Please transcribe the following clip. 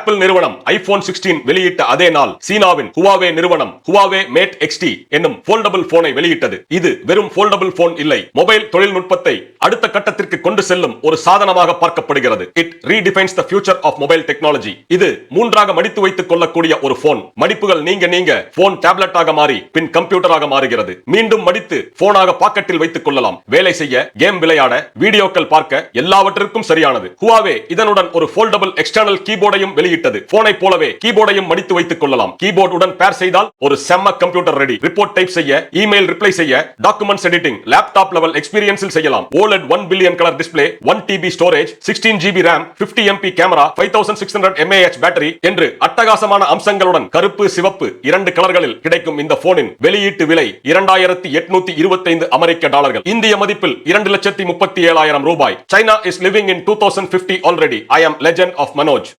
Apple நிறுவனம் iPhone 16 வெளியிட்ட அதே நாள் சீனாவின் ஹுவாவே நிறுவனம் ஹுவாவே மேட் எக்ஸ்டி என்னும் போல்டபிள் போனை வெளியிட்டது. இது வெறும் போல்டபிள் போன் இல்லை, மொபைல் தொழில்நுட்பத்தை அடுத்த கட்டத்திற்கு கொண்டு செல்லும் ஒரு சாதனமாக பார்க்கப்படுகிறது. It redefines the future of mobile technology. இது மூன்றாக மடித்து வைத்துக் கொள்ளக்கூடிய ஒரு போன். மடிப்புகள் நீங்க போன் டேப்லெட்டாக மாறி பின் கம்ப்யூட்டராக மாறுகிறது. மீண்டும் மடித்து போனாக பாக்கெட்டில் வைத்துக் கொள்ளலாம். வேலை செய்ய, கேம் விளையாட, வீடியோக்கள் பார்க்க எல்லாவற்றிற்கும் சரியானது. ஹுவாவே இதனுடன் ஒரு போல்டபிள் எக்ஸ்டர்னல் கீபோர்டையும் வெளியிட்டது. போனை போலவே கீபோர்டையும் மடித்து வைத்துக் கொள்ளலாம். கீபோர்ட் உடன் பேர் செய்தால் ஒரு செம்ம கம்ப்யூட்டர் ரெடி. ரிப்போர்ட் டைப் செய்ய, இமெயில் ரிப்ளை செய்ய, டாக்குமெண்ட்ஸ் எடிட்டிங் லேப்டாப் லெவல் எக்ஸ்பீரியன்ஸில் செய்யலாம். OLED 1 billion colour display, 1 TB storage, 16 GB RAM, 50 MP camera, 5600 mAh battery என்று அட்டகாசமான அம்சங்களுடன் கருப்பு, சிவப்பு 2 கலர்களில் கிடைக்கும் இந்த போனின் வெளியீட்டு விலை 2825 அமெரிக்க டாலர்கள். இந்திய மதிப்பில் 2,37,000 ரூபாய். China is living in 2050 already. I am Legend of Manoj.